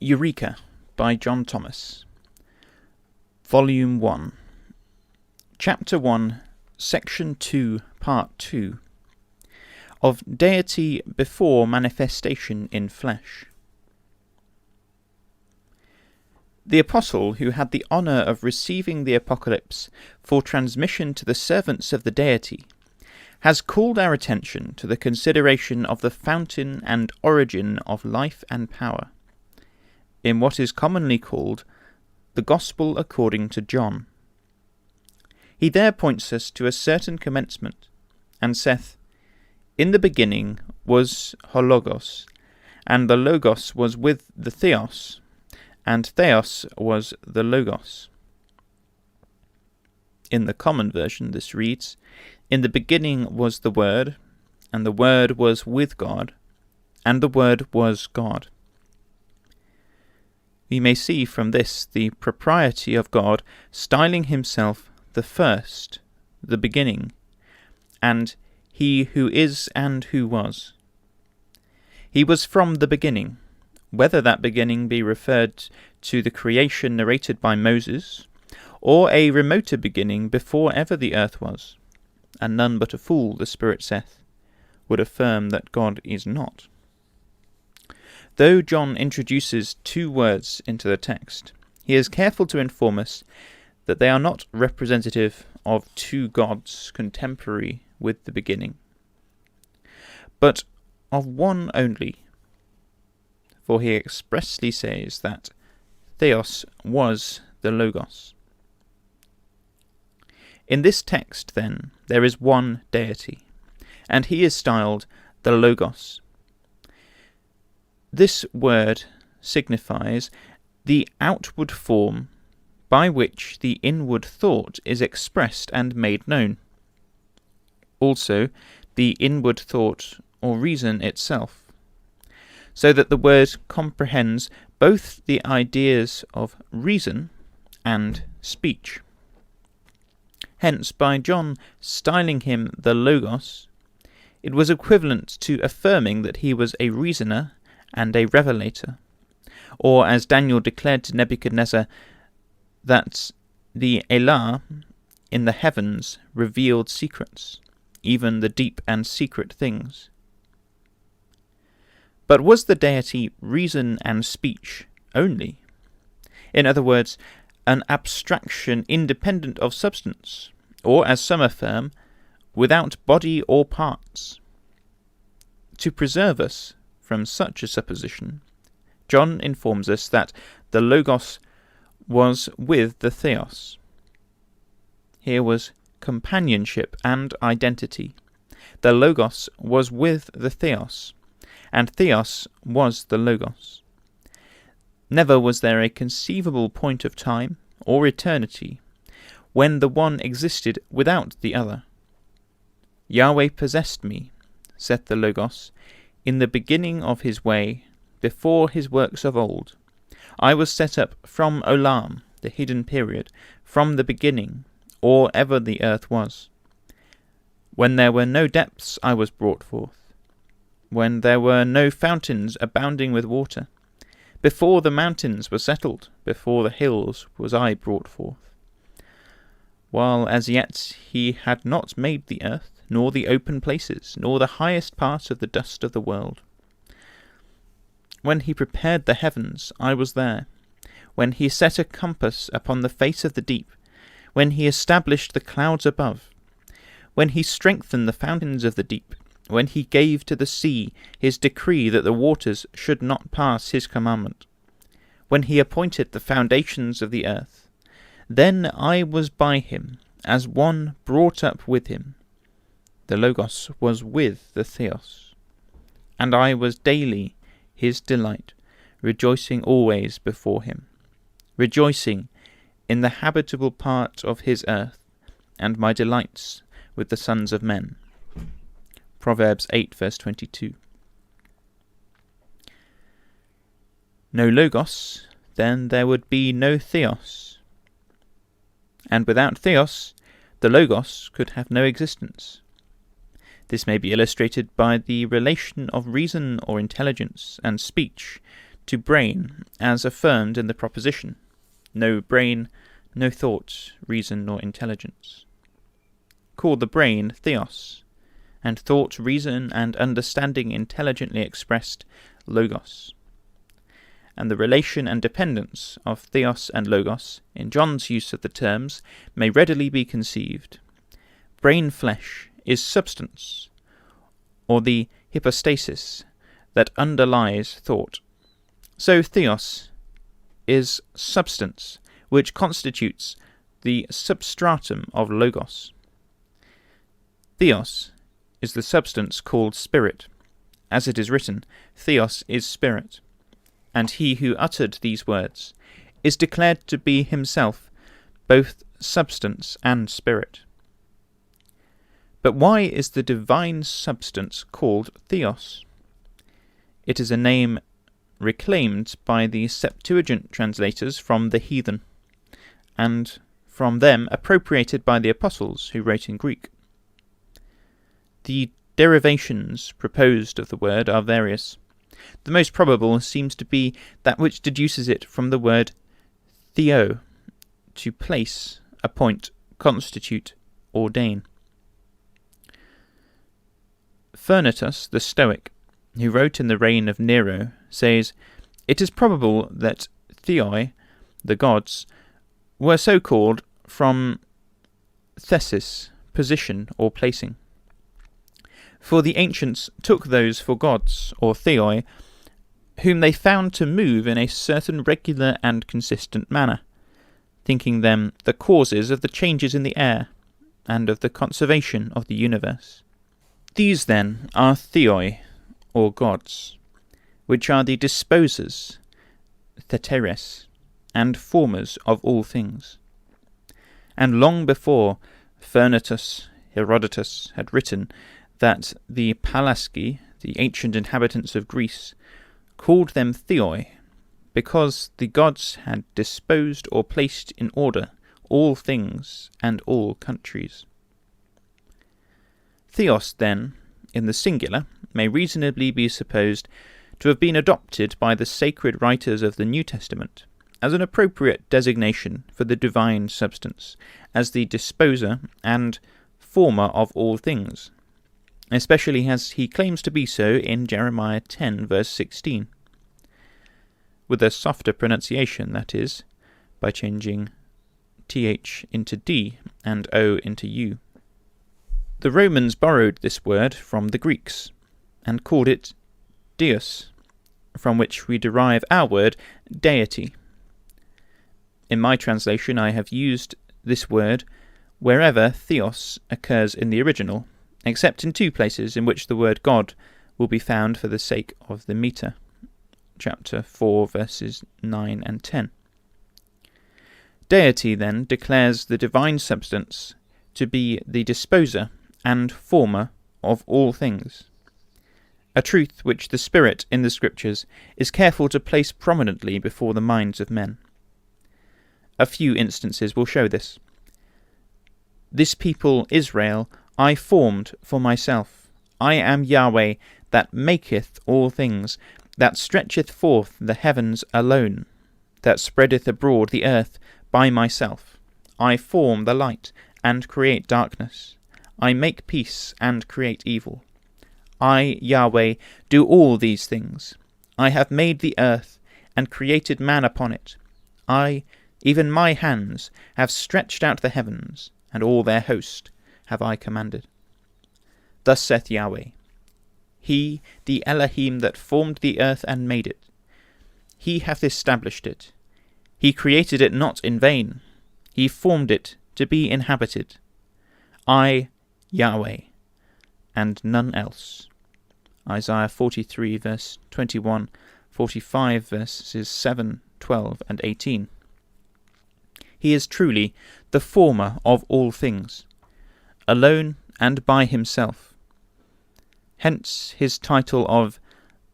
Eureka by John Thomas, Volume 1, Chapter 1, Section 2, Part 2, of Deity before Manifestation in Flesh. The Apostle, who had the honour of receiving the Apocalypse for transmission to the servants of the Deity, has called our attention to the consideration of the fountain and origin of life and power, in what is commonly called the Gospel according to John. He there points us to a certain commencement, and saith, In the beginning was Hologos, and the Logos was with the Theos, and Theos was the Logos. In the common version this reads, In the beginning was the Word, and the Word was with God, and the Word was God. We may see from this the propriety of God styling himself the first, the beginning, and he who is and who was. He was from the beginning, whether that beginning be referred to the creation narrated by Moses, or a remoter beginning before ever the earth was, and none but a fool, the Spirit saith, would affirm that God is not. Though John introduces two words into the text, he is careful to inform us that they are not representative of two gods contemporary with the beginning, but of one only, for he expressly says that Theos was the Logos. In this text, then, there is one deity, and he is styled the Logos. This word signifies the outward form by which the inward thought is expressed and made known. Also, the inward thought or reason itself, so that the word comprehends both the ideas of reason and speech. Hence, by John styling him the Logos, it was equivalent to affirming that he was a reasoner and a revelator, or as Daniel declared to Nebuchadnezzar, that the Elah in the heavens revealed secrets, even the deep and secret things. But was the deity reason and speech only? In other words, an abstraction independent of substance, or, as some affirm, without body or parts? To preserve us from such a supposition, John informs us that the Logos was with the Theos. Here was companionship and identity. The Logos was with the Theos, and Theos was the Logos. Never was there a conceivable point of time or eternity when the one existed without the other. Yahweh possessed me, saith the Logos, in the beginning of his way, before his works of old. I was set up from Olam, the hidden period, from the beginning, or ever the earth was. When there were no depths I was brought forth, when there were no fountains abounding with water. Before the mountains were settled, before the hills was I brought forth. While as yet he had not made the earth, nor the open places, nor the highest part of the dust of the world. When he prepared the heavens, I was there. When he set a compass upon the face of the deep, when he established the clouds above, when he strengthened the fountains of the deep, when he gave to the sea his decree that the waters should not pass his commandment, when he appointed the foundations of the earth, then I was by him, as one brought up with him. The Logos was with the Theos, and I was daily his delight, rejoicing always before him, rejoicing in the habitable part of his earth, and my delights with the sons of men. Proverbs 8, verse 22. No Logos, then there would be no Theos, and without Theos, the Logos could have no existence. This may be illustrated by the relation of reason or intelligence and speech to brain as affirmed in the proposition, no brain, no thought, reason, nor intelligence. Call the brain theos, and thought, reason, and understanding intelligently expressed logos. And the relation and dependence of theos and logos in John's use of the terms may readily be conceived. Brain-flesh is substance, or the hypostasis that underlies thought. So theos is substance, which constitutes the substratum of logos. Theos is the substance called spirit. As it is written, Theos is spirit. And he who uttered these words is declared to be himself both substance and spirit. But why is the divine substance called Theos? It is a name reclaimed by the Septuagint translators from the heathen, and from them appropriated by the apostles who wrote in Greek. The derivations proposed of the word are various. The most probable seems to be that which deduces it from the word theo, to place, appoint, constitute, ordain. Fernetus, the Stoic, who wrote in the reign of Nero, says, "It is probable that theoi, the gods, were so called from thesis, position or placing. For the ancients took those for gods, or theoi, whom they found to move in a certain regular and consistent manner, thinking them the causes of the changes in the air, and of the conservation of the universe. These, then, are theoi, or gods, which are the disposers, theteres, and formers of all things. And long before Fernetus, Herodotus had written that the Pelasgi, the ancient inhabitants of Greece, called them theoi, because the gods had disposed or placed in order all things and all countries. Theos, then, in the singular, may reasonably be supposed to have been adopted by the sacred writers of the New Testament as an appropriate designation for the divine substance, as the disposer and former of all things, especially as he claims to be so in Jeremiah 10, verse 16, with a softer pronunciation, that is, by changing th into d and o into u. The Romans borrowed this word from the Greeks, and called it deus, from which we derive our word deity. In my translation I have used this word wherever theos occurs in the original, except in two places in which the word God will be found for the sake of the meter, chapter 4, verses 9 and 10. Deity, then, declares the divine substance to be the disposer and former of all things, a truth which the Spirit in the Scriptures is careful to place prominently before the minds of men. A few instances will show this. This people, Israel, I formed for myself. I am Yahweh, that maketh all things, that stretcheth forth the heavens alone, that spreadeth abroad the earth by myself. I form the light, and create darkness. I make peace, and create evil. I, Yahweh, do all these things. I have made the earth, and created man upon it. I, even my hands, have stretched out the heavens, and all their host have I commanded. Thus saith Yahweh, He, the Elohim that formed the earth and made it. He hath established it. He created it not in vain. He formed it to be inhabited. I, Yahweh, and none else. Isaiah 43, verse 21, 45, verses 7, 12, and 18. He is truly the former of all things, alone and by himself. Hence his title of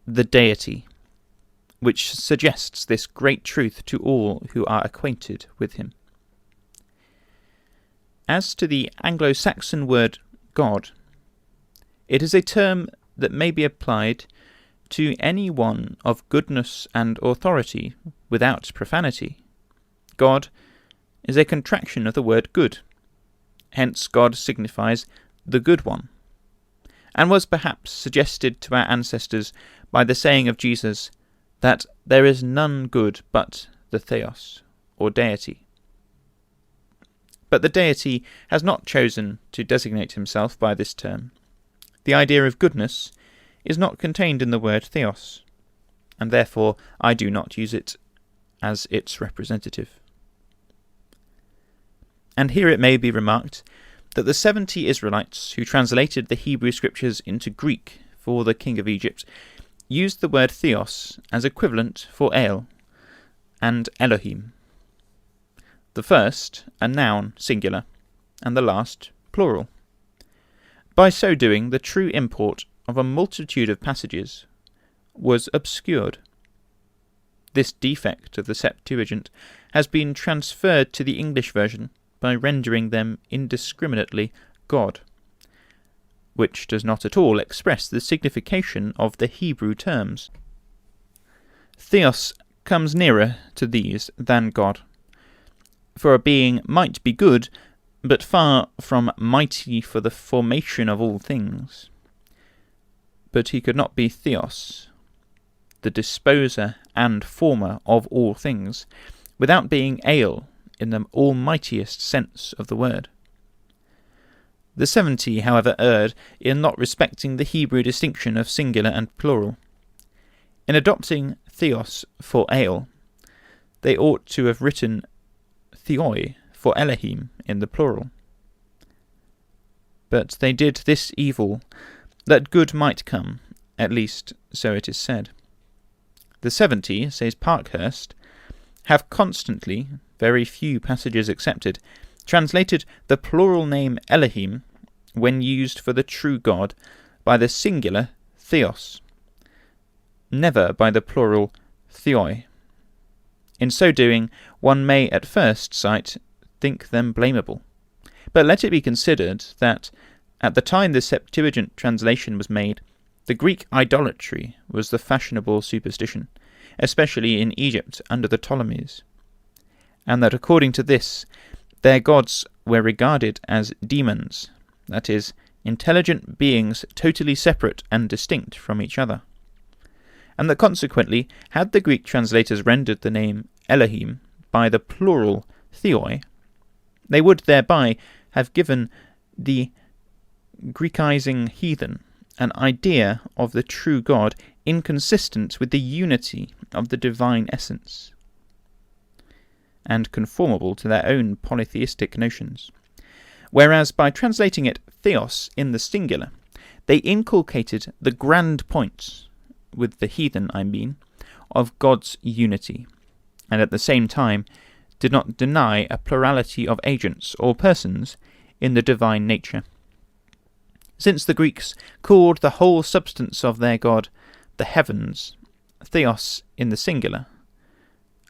the Deity, which suggests this great truth to all who are acquainted with him. As to the Anglo-Saxon word God, it is a term that may be applied to any one of goodness and authority without profanity. God is a contraction of the word good. Hence God signifies the good one, and was perhaps suggested to our ancestors by the saying of Jesus that there is none good but the Theos, or Deity. But the Deity has not chosen to designate himself by this term. The idea of goodness is not contained in the word Theos, and therefore I do not use it as its representative. And here it may be remarked that the 70 Israelites who translated the Hebrew scriptures into Greek for the king of Egypt used the word Theos as equivalent for El and Elohim. The first a noun singular, and the last plural. By so doing, the true import of a multitude of passages was obscured. This defect of the Septuagint has been transferred to the English version by rendering them indiscriminately God, which does not at all express the signification of the Hebrew terms. Theos comes nearer to these than God, for a being might be good, but far from mighty for the formation of all things. But he could not be Theos, the disposer and former of all things, without being El in the almightiest sense of the word. The 70, however, erred in not respecting the Hebrew distinction of singular and plural. In adopting Theos for El, they ought to have written Theoi for Elohim in the plural. But they did this evil, that good might come, at least so it is said. The 70, says Parkhurst, have constantly, very few passages excepted, translated the plural name Elohim, when used for the true God, by the singular Theos, never by the plural Theoi. In so doing, one may at first sight think them blamable. But let it be considered that, at the time the Septuagint translation was made, the Greek idolatry was the fashionable superstition, especially in Egypt under the Ptolemies, and that according to this, their gods were regarded as demons, that is, intelligent beings totally separate and distinct from each other, and that consequently, had the Greek translators rendered the name Elohim by the plural Theoi, they would thereby have given the Greekizing heathen an idea of the true God inconsistent with the unity of the divine essence, and conformable to their own polytheistic notions. Whereas by translating it Theos in the singular, they inculcated the grand point, with the heathen I mean, of God's unity, and at the same time did not deny a plurality of agents or persons in the divine nature. Since the Greeks called the whole substance of their God the heavens, Theos in the singular,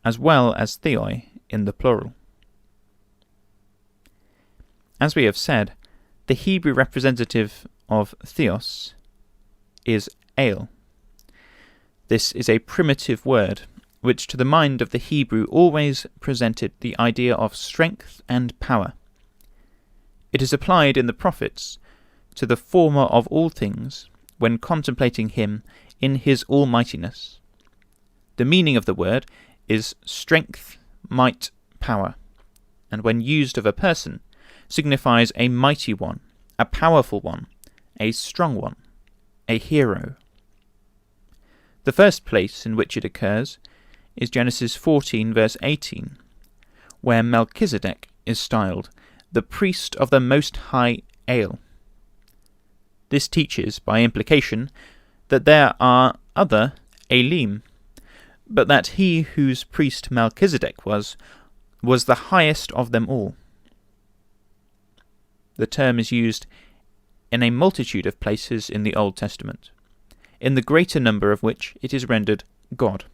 as well as Theoi in the plural. As we have said, the Hebrew representative of Theos is El. This is a primitive word, which to the mind of the Hebrew always presented the idea of strength and power. It is applied in the prophets to the former of all things when contemplating him in his almightiness. The meaning of the word is strength, might, power, and when used of a person, signifies a mighty one, a powerful one, a strong one, a hero. The first place in which it occurs is Genesis 14 verse 18, where Melchizedek is styled the priest of the Most High El. This teaches, by implication, that there are other Elim, but that he whose priest Melchizedek was the highest of them all. The term is used in a multitude of places in the Old Testament, in the greater number of which it is rendered God.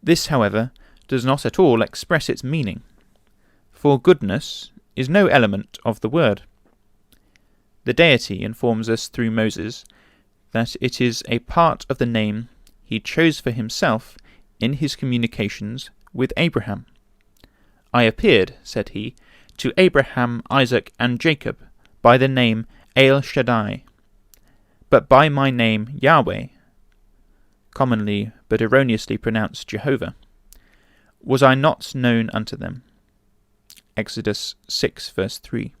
This, however, does not at all express its meaning, for goodness is no element of the word. The Deity informs us through Moses that it is a part of the name he chose for himself in his communications with Abraham. I appeared, said he, to Abraham, Isaac, and Jacob by the name El Shaddai, but by my name Yahweh, commonly but erroneously pronounced Jehovah, was I not known unto them. Exodus 6 verse 3.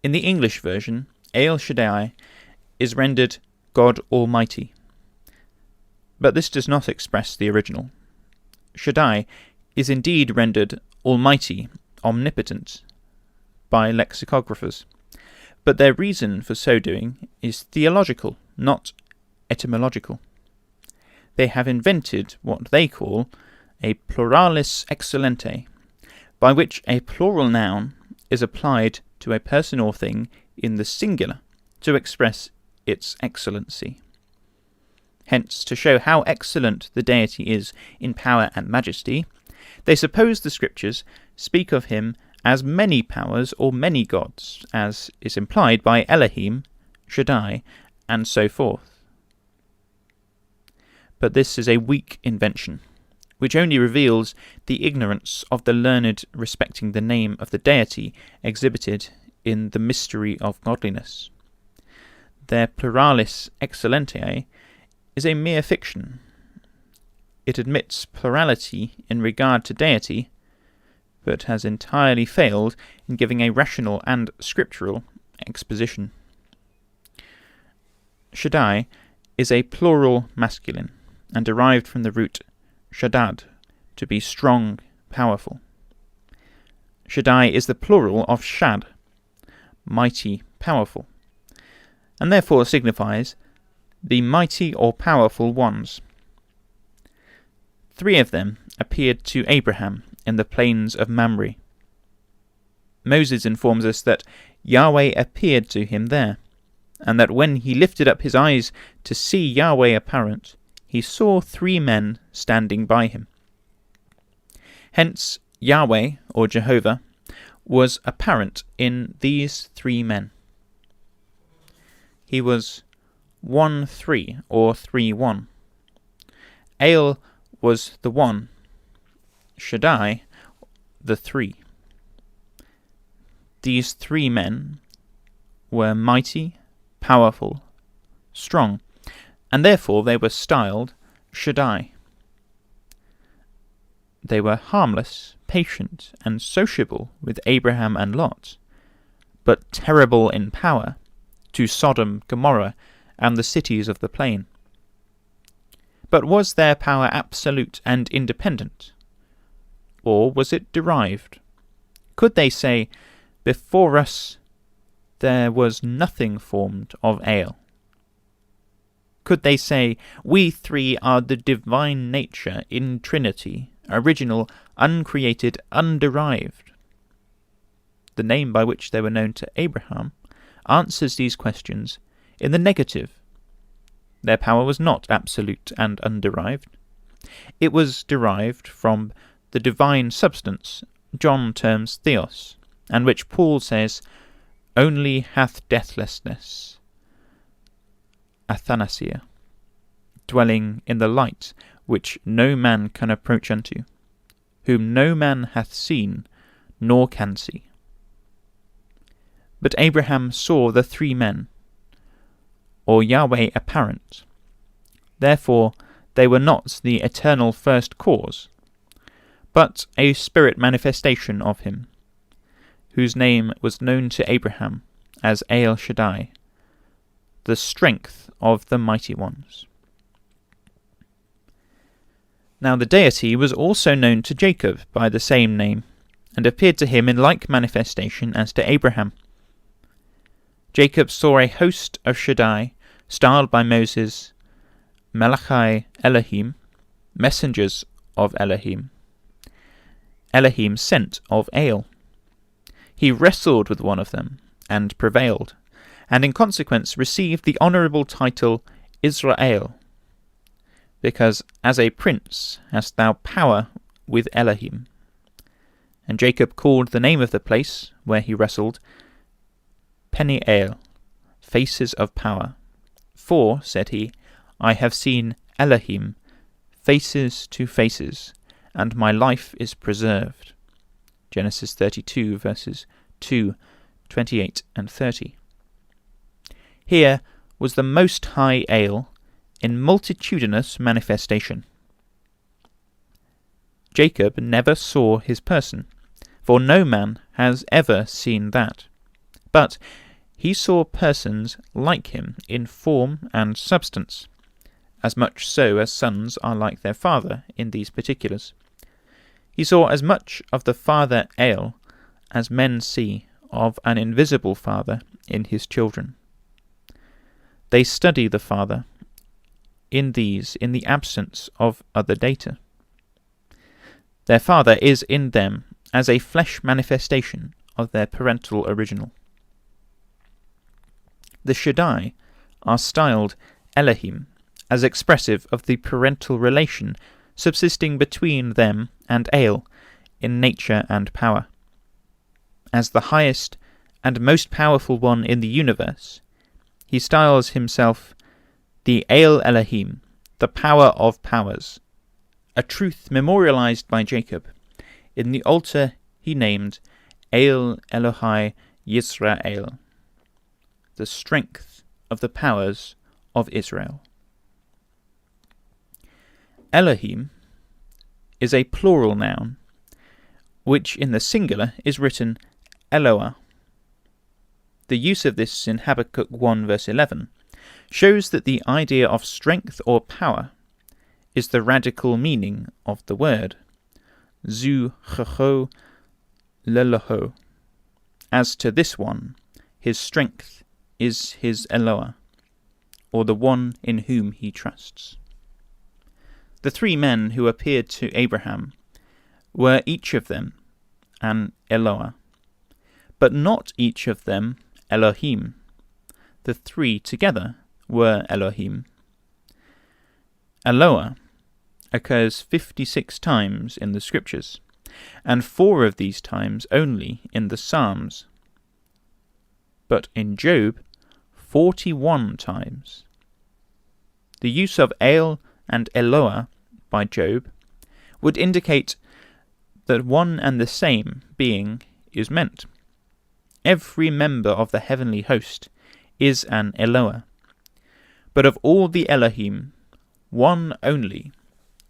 In the English version, El Shaddai is rendered God Almighty, but this does not express the original. Shaddai is indeed rendered Almighty, Omnipotent, by lexicographers, but their reason for so doing is theological, not etymological. They have invented what they call a pluralis excellente, by which a plural noun is applied to a person or thing in the singular to express its excellency. Hence, to show how excellent the deity is in power and majesty, they suppose the scriptures speak of him as many powers or many gods, as is implied by Elohim, Shaddai, and so forth. But this is a weak invention, which only reveals the ignorance of the learned respecting the name of the deity exhibited in the mystery of godliness. Their pluralis excellentiae is a mere fiction. It admits plurality in regard to deity, but has entirely failed in giving a rational and scriptural exposition. Shaddai is a plural masculine, and derived from the root shaddad, to be strong, powerful. Shaddai is the plural of shad, mighty, powerful, and therefore signifies the mighty or powerful ones. 3 of them appeared to Abraham in the plains of Mamre. Moses informs us that Yahweh appeared to him there, and that when he lifted up his eyes to see Yahweh apparent, he saw 3 men standing by him. Hence, Yahweh, or Jehovah, was apparent in these 3 men. He was 1-3, or 3-1. El was the 1, Shaddai the 3. These 3 men were mighty, powerful, strong, and therefore they were styled Shaddai. They were harmless, patient, and sociable with Abraham and Lot, but terrible in power to Sodom, Gomorrah, and the cities of the plain. But was their power absolute and independent? Or was it derived? Could they say, before us there was nothing formed of Ale? Could they say, we 3 are the divine nature in Trinity, original, uncreated, underived? The name by which they were known to Abraham answers these questions in the negative. Their power was not absolute and underived. It was derived from the divine substance John terms theos, and which Paul says only hath deathlessness, athanasia, dwelling in the light which no man can approach unto, whom no man hath seen nor can see. But Abraham saw the 3 men, or Yahweh apparent. Therefore they were not the eternal first cause, but a spirit manifestation of him, whose name was known to Abraham as El Shaddai, the strength of the mighty ones. Now the deity was also known to Jacob by the same name, and appeared to him in like manifestation as to Abraham. Jacob saw a host of Shaddai, styled by Moses Melachai Elohim, messengers of Elohim, Elohim sent of Ale. He wrestled with one of them, and prevailed, and in consequence received the honourable title Israel, because as a prince hast thou power with Elohim. And Jacob called the name of the place where he wrestled Peniel, faces of power, For, said he, I have seen Elohim, faces to faces, and my life is preserved. Genesis 32, verses 2, 28 and 30. Here was the Most High Ale in multitudinous manifestation. Jacob never saw his person, for no man has ever seen that. But he saw persons like him in form and substance, as much so as sons are like their father in these particulars. He saw as much of the Father Ale as men see of an invisible Father in his children. They study the Father in the absence of other data. Their Father is in them as a flesh manifestation of their parental original. The Shaddai are styled Elohim, as expressive of the parental relation subsisting between them and Ale in nature and power. As the highest and most powerful one in the universe, he styles himself the El Elohim, the power of powers, a truth memorialized by Jacob in the altar he named El Elohai Yisrael, the strength of the powers of Israel. Elohim is a plural noun, which in the singular is written Eloah. The use of this in Habakkuk 1 verse 11 shows that the idea of strength or power is the radical meaning of the word, zu chacho leloho. As to this one, his strength is his Eloah, or the one in whom he trusts. The three men who appeared to Abraham were each of them an Eloah, but not each of them Elohim. The three together were Elohim. Eloah occurs 56 times in the Scriptures, and 4 of these times only in the Psalms. But in Job, 41 times. The use of El and Eloah by Job would indicate that one and the same being is meant. Every member of the heavenly host is an Eloah, but of all the Elohim, one only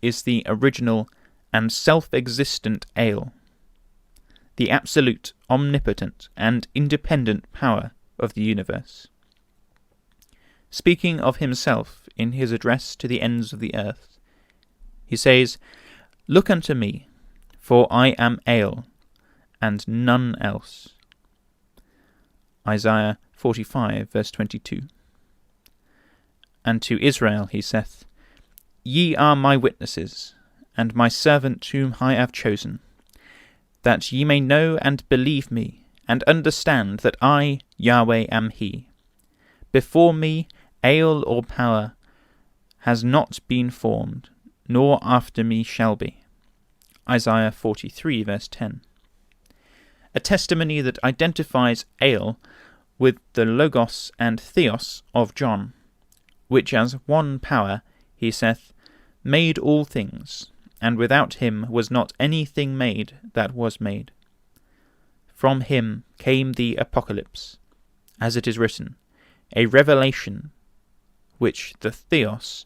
is the original and self-existent El, the absolute, omnipotent, and independent power of the universe. Speaking of himself in his address to the ends of the earth, he says, "Look unto me, for I am El, and none else." Isaiah 45, verse 22. And to Israel he saith, Ye are my witnesses, and my servant whom I have chosen, that ye may know and believe me, and understand that I, Yahweh, am he. Before me, ale or power has not been formed, nor after me shall be. Isaiah 43, verse 10. A testimony that identifies ale with the Logos and Theos of John, which as one power, he saith, made all things, and without him was not anything made that was made. From him came the Apocalypse, as it is written, a revelation which the Theos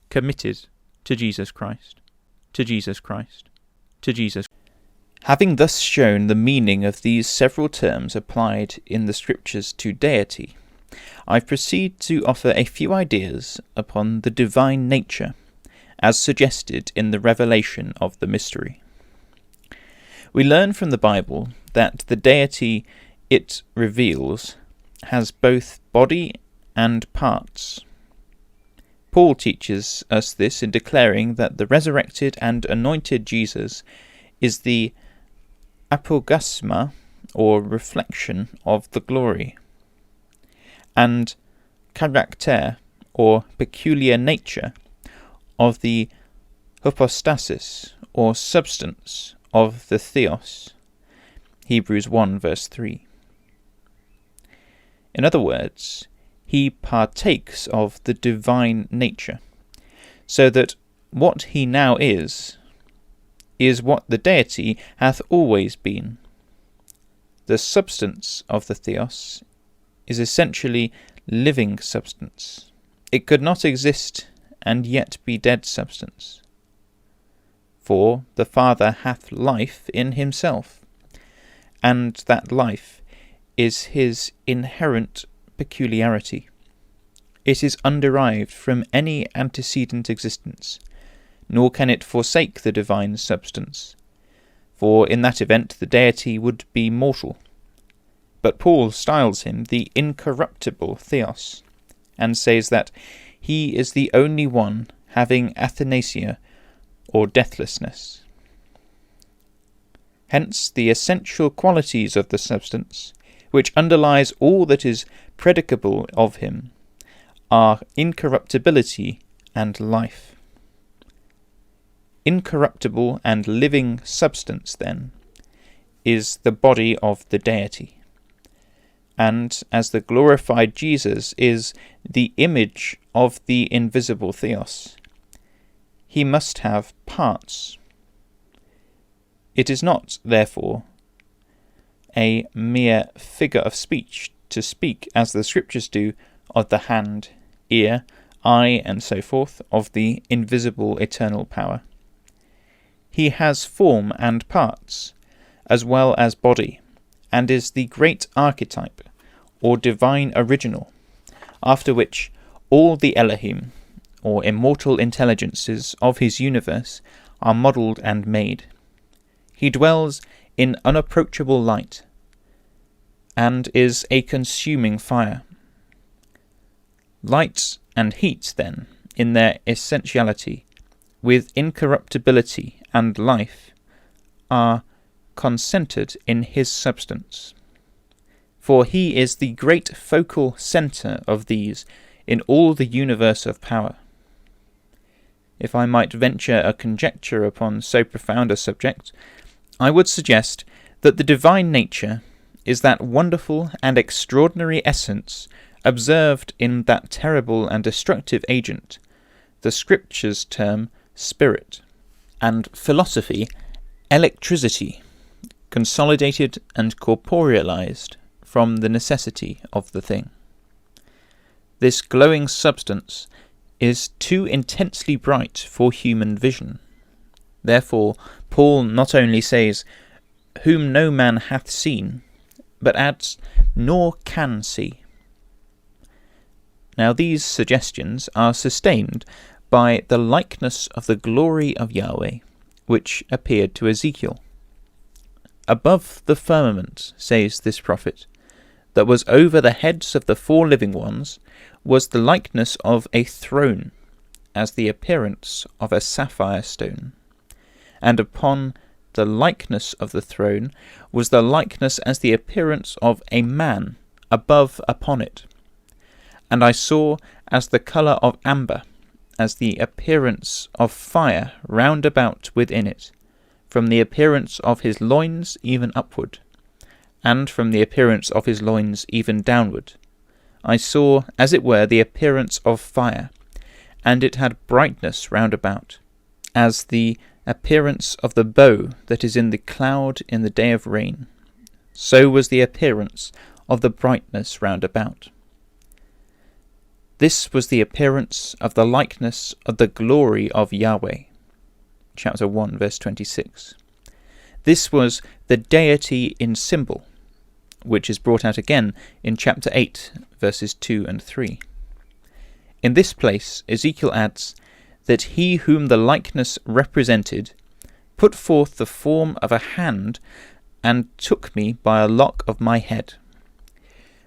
committed to Jesus Christ, to Jesus Christ, to Jesus. Having thus shown the meaning of these several terms applied in the Scriptures to deity, I proceed to offer a few ideas upon the divine nature, as suggested in the revelation of the mystery. We learn from the Bible that the deity it reveals has both body and parts. Paul teaches us this in declaring that the resurrected and anointed Jesus is the apaugasma, or reflection of the glory, and character, or peculiar nature, of the hypostasis, or substance, of the Theos. Hebrews 1 verse 3. In other words, he partakes of the divine nature, so that what he now is what the Deity hath always been. The substance of the Theos is essentially living substance. It could not exist and yet be dead substance. For the Father hath life in himself, and that life is his inherent peculiarity. It is underived from any antecedent existence, nor can it forsake the divine substance, for in that event the Deity would be mortal. But Paul styles him the incorruptible Theos, and says that he is the only one having athanasia, or deathlessness. Hence the essential qualities of the substance, which underlies all that is predicable of him, are incorruptibility and life. Incorruptible and living substance, then, is the body of the Deity, and as the glorified Jesus is the image of the invisible Theos, he must have parts. It is not, therefore, a mere figure of speech to speak, as the Scriptures do, of the hand, ear, eye, and so forth, of the invisible eternal power. He has form and parts, as well as body, and is the great archetype, or divine original, after which all the Elohim, or immortal intelligences of his universe, are modelled and made. He dwells in unapproachable light, and is a consuming fire. Light and heat, then, in their essentiality, with incorruptibility and life, are concentered in his substance. For he is the great focal centre of these in all the universe of power. If I might venture a conjecture upon so profound a subject, I would suggest that the divine nature is that wonderful and extraordinary essence observed in that terrible and destructive agent, the Scriptures term Spirit, and philosophy electricity, consolidated and corporealized from the necessity of the thing. This glowing substance is too intensely bright for human vision. Therefore, Paul not only says, "whom no man hath seen," but adds, "nor can see." Now these suggestions are sustained by the likeness of the glory of Yahweh, which appeared to Ezekiel. "Above the firmament," says this prophet, "that was over the heads of the 4 living ones, was the likeness of a throne, as the appearance of a sapphire stone. And upon the likeness of the throne was the likeness as the appearance of a man above upon it. And I saw as the colour of amber, as the appearance of fire round about within it, from the appearance of his loins even upward, and from the appearance of his loins even downward. I saw, as it were, the appearance of fire, and it had brightness round about, as the appearance of the bow that is in the cloud in the day of rain. So was the appearance of the brightness round about. This was the appearance of the likeness of the glory of Yahweh." Chapter 1, verse 26. This was the Deity in symbol, which is brought out again in chapter 8, verses 2 and 3. In this place, Ezekiel adds that he whom the likeness represented put forth the form of a hand and took me by a lock of my head.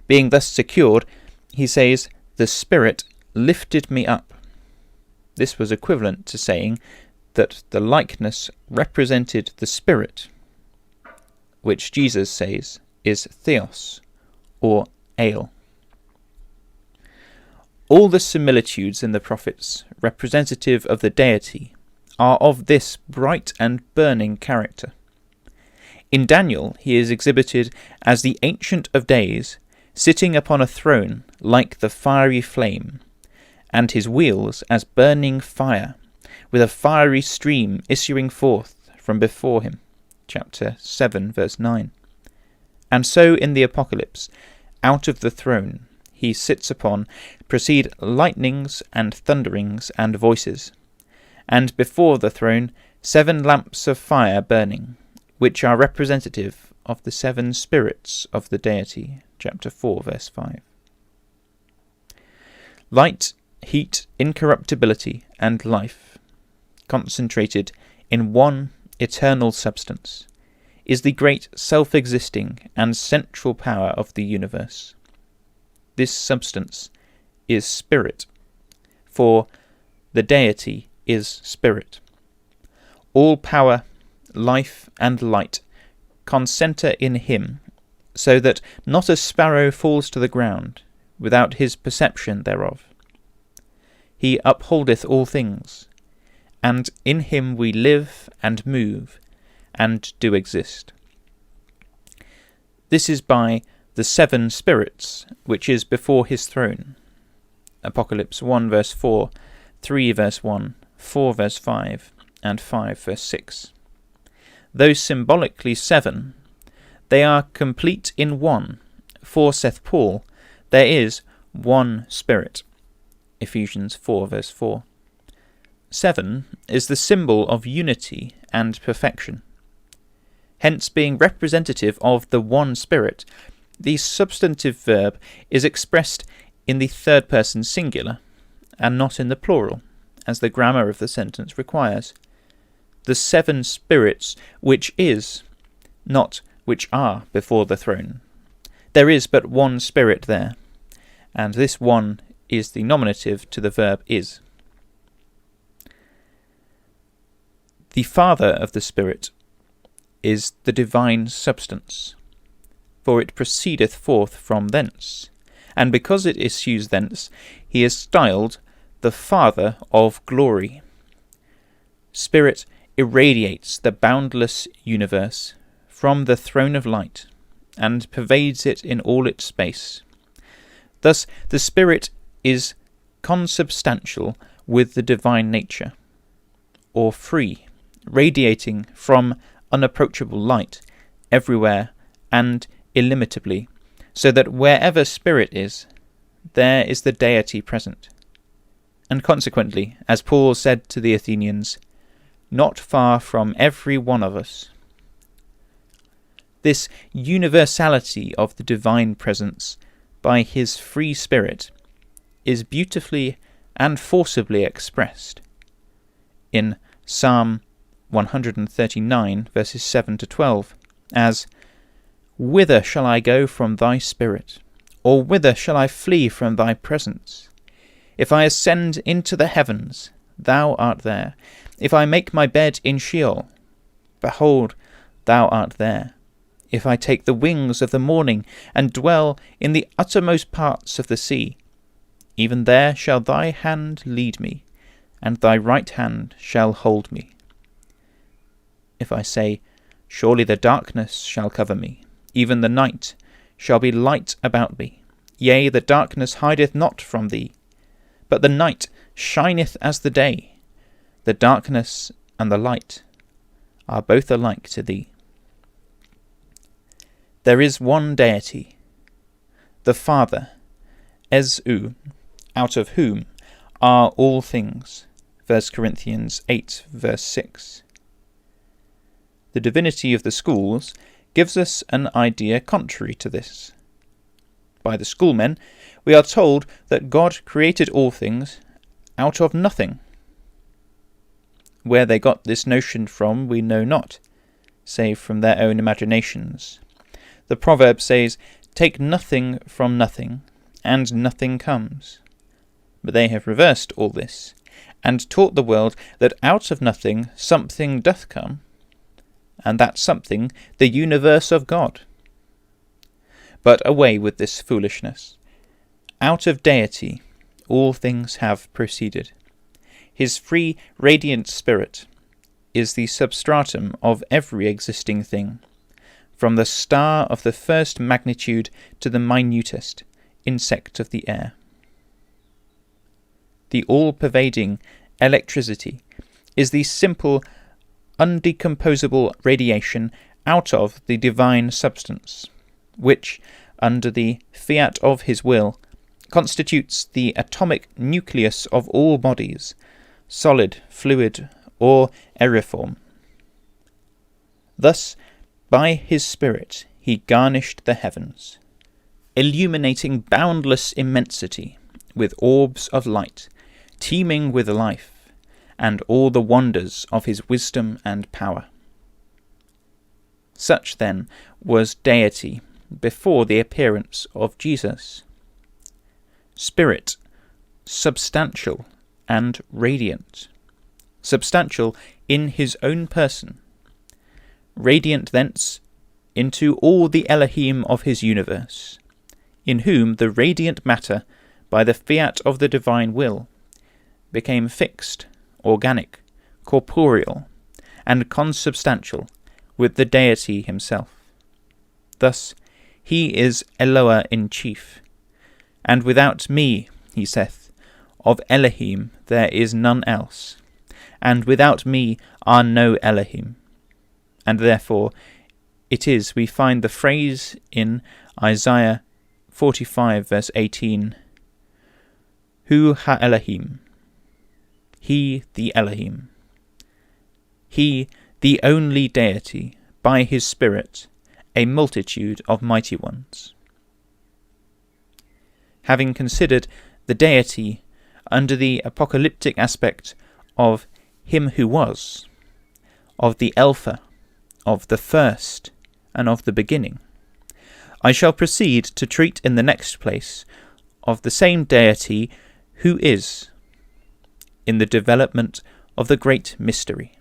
Being thus secured, he says, "the Spirit lifted me up." This was equivalent to saying that the likeness represented the Spirit, which Jesus says is Theos, or Ale. All the similitudes in the prophets representative of the Deity are of this bright and burning character. In Daniel he is exhibited as the Ancient of Days, sitting upon a throne like the fiery flame, and his wheels as burning fire, with a fiery stream issuing forth from before him. Chapter 7, verse 9. And so in the Apocalypse, out of the throne he sits upon proceed lightnings and thunderings and voices, and before the throne 7 lamps of fire burning, which are representative of the 7 spirits of the Deity. Chapter 4, verse 5. Light, heat, incorruptibility, and life, concentrated in one eternal substance, is the great self-existing and central power of the universe. This substance is spirit, for the Deity is spirit. All power, life, and light concentre in him, so that not a sparrow falls to the ground without his perception thereof. He upholdeth all things, and in him we live and move and do exist. This is by the 7 spirits which is before his throne. Apocalypse 1 verse 4, 3 verse 1, 4 verse 5, and 5 verse 6. Though symbolically 7, they are complete in one, for, saith Paul, there is one Spirit. Ephesians 4 verse 4. 7 is the symbol of unity and perfection. Hence, being representative of the one Spirit, the substantive verb is expressed in the third person singular, and not in the plural, as the grammar of the sentence requires. The 7 spirits which is, not which are before the throne. There is but one Spirit there, and this one is the nominative to the verb is. The Father of the Spirit is the divine substance, for it proceedeth forth from thence, and because it issues thence, he is styled the Father of glory. Spirit irradiates the boundless universe from the throne of light, and pervades it in all its space. Thus the Spirit is consubstantial with the divine nature, or free, radiating from unapproachable light everywhere and illimitably, so that wherever Spirit is, there is the Deity present. And consequently, as Paul said to the Athenians, not far from every one of us. This universality of the divine presence by his free Spirit is beautifully and forcibly expressed in Psalm 139 verses 7 to 12 as, "Whither shall I go from thy Spirit? Or whither shall I flee from thy presence? If I ascend into the heavens, thou art there. If I make my bed in Sheol, behold, thou art there. If I take the wings of the morning, and dwell in the uttermost parts of the sea, even there shall thy hand lead me, and thy right hand shall hold me. If I say, surely the darkness shall cover me, even the night shall be light about me. Yea, the darkness hideth not from thee, but the night shineth as the day. The darkness and the light are both alike to thee." There is one Deity, the Father, Ezu, out of whom are all things. 1 Corinthians 8, verse 6. The divinity of the schools gives us an idea contrary to this. By the schoolmen, we are told that God created all things out of nothing. Where they got this notion from we know not, save from their own imaginations. The proverb says, "Take nothing from nothing, and nothing comes." But they have reversed all this, and taught the world that out of nothing something doth come, and that something the universe of God. But away with this foolishness. Out of Deity all things have proceeded. His free, radiant Spirit is the substratum of every existing thing, from the star of the first magnitude to the minutest insect of the air. The all-pervading electricity is the simple, undecomposable radiation out of the divine substance, which, under the fiat of his will, constitutes the atomic nucleus of all bodies, solid, fluid, or aeriform. Thus, by his Spirit he garnished the heavens, illuminating boundless immensity with orbs of light, teeming with life, and all the wonders of his wisdom and power. Such, then, was Deity before the appearance of Jesus. Spirit, substantial and radiant. Substantial in his own person. Radiant thence into all the Elohim of his universe, in whom the radiant matter, by the fiat of the divine will, became fixed, organic, corporeal, and consubstantial with the Deity himself. Thus he is Eloah in chief, and without me, he saith, of Elohim there is none else, and without me are no Elohim. And therefore it is we find the phrase in Isaiah 45 verse 18, Hu ha-Elohim, he the Elohim, he the only Deity, by his Spirit, a multitude of mighty ones. Having considered the Deity under the apocalyptic aspect of him who was, of the Alpha, of the first, and of the beginning, I shall proceed to treat in the next place of the same Deity who is, in the development of the great mystery.